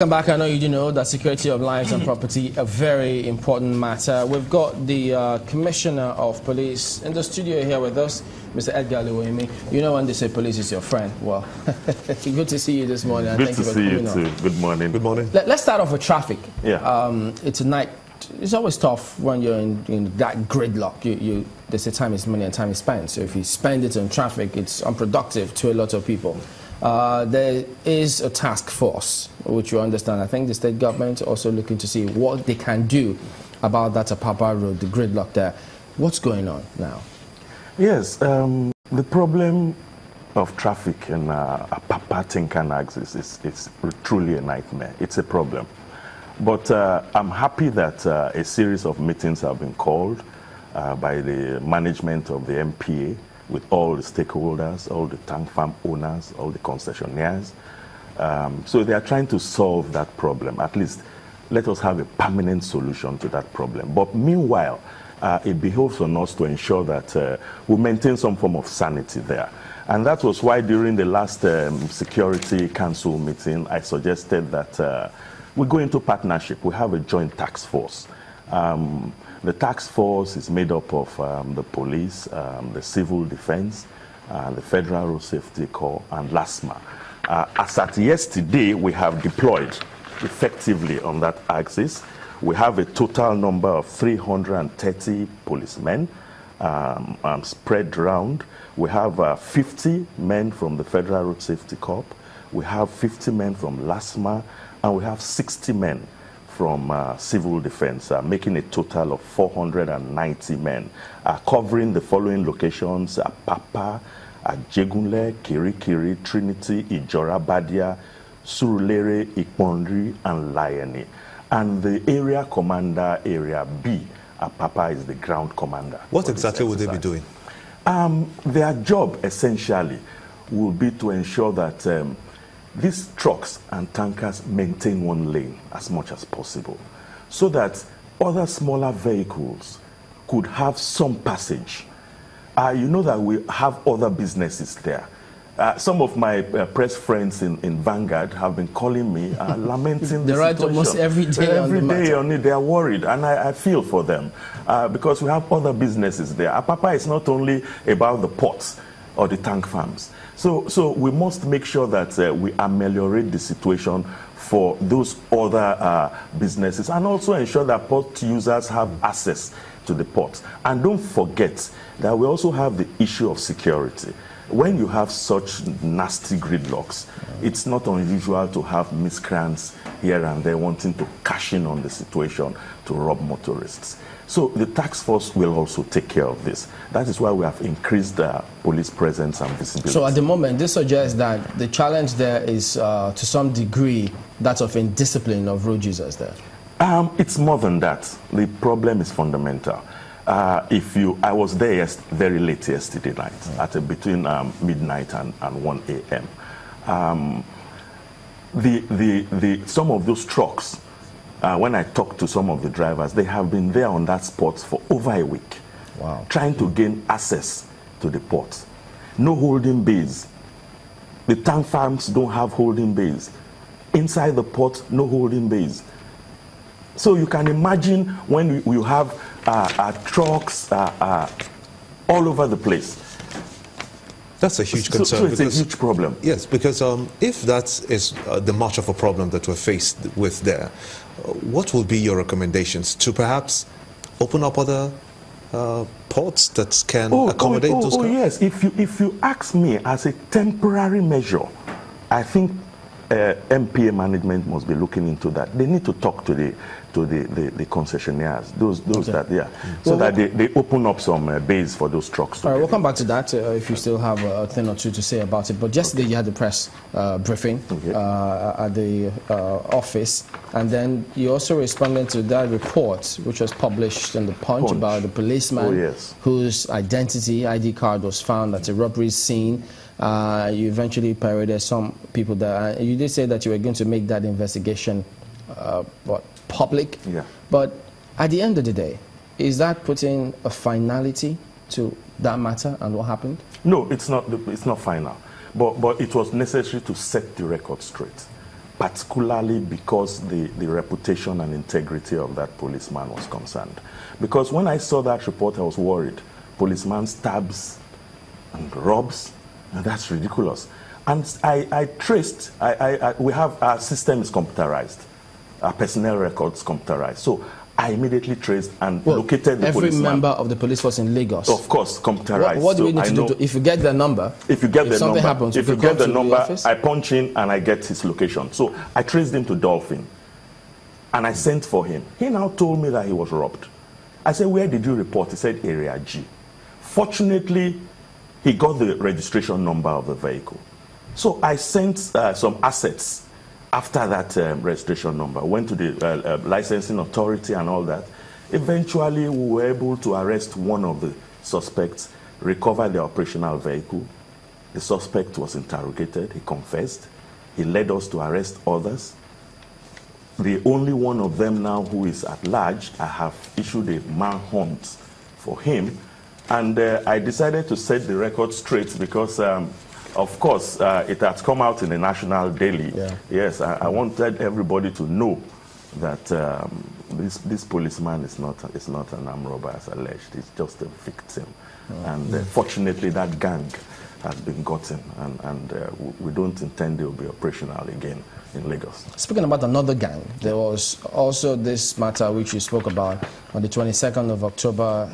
Welcome back. I know you do know that security of lives and property a very important matter. We've got the Commissioner of Police in the studio here with us, Mr. Imohimi. You know when they say police is your friend. Well, good to see you this morning. Good to see you too. Good morning. Good morning. Let's start off with traffic. Yeah. It's a night. It's always tough when you're in that gridlock. They say time is money and time is spent. So if you spend it on traffic, it's unproductive to a lot of people. There is a task force, which you understand. I think the state government also looking to see what they can do about that Apapa Road, the gridlock there. What's going on now? Yes, the problem of traffic in Apapa Tinkan axis is truly a nightmare. It's a problem. But I'm happy that a series of meetings have been called by the management of the MPA with all the stakeholders, all the tank farm owners, all the concessionaires. So they are trying to solve that problem. At least let us have a permanent solution to that problem. But meanwhile, it behoves on us to ensure that we maintain some form of sanity there. And that was why during the last Security Council meeting, I suggested that we go into partnership. We have a joint task force. The task force is made up of the police, the civil defense, the Federal Road Safety Corps, and LASMA. As at yesterday, we have deployed effectively on that axis. We have a total number of 330 policemen spread around. We have 50 men from the Federal Road Safety Corps. We have 50 men from LASMA, and we have 60 men from civil defense, making a total of 490 men, covering the following locations: Apapa, Ajegunle, Kirikiri, Trinity, Ijora, Badia, Surulere, Ikpondri, and Lioni. And the area commander, Area B, Apapa, is the ground commander. What exactly would they be doing? Their job, essentially, will be to ensure that these trucks and tankers maintain one lane as much as possible, so that other smaller vehicles could have some passage. You know that we have other businesses there. Some of my press friends in Vanguard have been calling me, lamenting the situation. Almost every day. Every day on it, they are worried, and I feel for them because we have other businesses there. Apapa is not only about the ports or the tank farms. So we must make sure that we ameliorate the situation for those other businesses, and also ensure that port users have access to the ports. And don't forget that we also have the issue of security. When you have such nasty gridlocks, it's not unusual to have miscreants here and there wanting to cash in on the situation to rob motorists. So the task force will also take care of this. That is why we have increased the police presence and visibility. So at the moment, this suggests that the challenge there is, to some degree, that of indiscipline of road users there. It's more than that. The problem is fundamental. I was there very late yesterday night, at between midnight and 1 a.m. Some of those trucks, when I talked to some of the drivers, they have been there on that spot for over a week. Wow. Trying to gain access to the port. No holding bays. The tank farms don't have holding bays. Inside the port, no holding bays. So you can imagine when you have trucks all over the place. That's a huge concern. So it's a huge problem. Yes, because if that is the much of a problem that we're faced with there, what will be your recommendations to perhaps open up other ports that can accommodate those cars? Yes, if you ask me, as a temporary measure, I think MPA management must be looking into that. They need to talk to the concessionaires, those that so that they open up some bays for those trucks. All right, we'll come back to that if you still have a thing or two to say about it. But yesterday you had the press briefing at the office, and then you also responded to that report which was published in the Punch about the policeman whose ID card was found at a robbery scene. You eventually paraded some people there. You did say that you were going to make that investigation public. Yeah. But at the end of the day, is that putting a finality to that matter and what happened? No, it's not final. But it was necessary to set the record straight. particularly because the reputation and integrity of that policeman was concerned. Because when I saw that report, I was worried. Policeman stabs and robs, and that's ridiculous. And I traced, we have, our system is computerized, our personnel records computerized. So I immediately traced and located the policeman. Every member of the police force in Lagos? Of course, computerized. What do we need to do? If you get the number, if you get the something number, happens, if you get the number, I punch in and I get his location. So I traced him to Dolphin, and I sent for him. He now told me that he was robbed. I said, where did you report? He said, Area G. Fortunately, he got the registration number of the vehicle. So I sent some assets after that registration number, went to the licensing authority and all that. Eventually, we were able to arrest one of the suspects, recover the operational vehicle. The suspect was interrogated, he confessed. He led us to arrest others. The only one of them now who is at large, I have issued a manhunt for him. And I decided to set the record straight because of course, it has come out in the National Daily. Yeah. Yes, I wanted everybody to know that this policeman is not an armed robber as alleged. He's just a victim. And fortunately, that gang has been gotten, and we don't intend they will be operational again in Lagos. Speaking about another gang, there was also this matter which you spoke about on the 22nd of October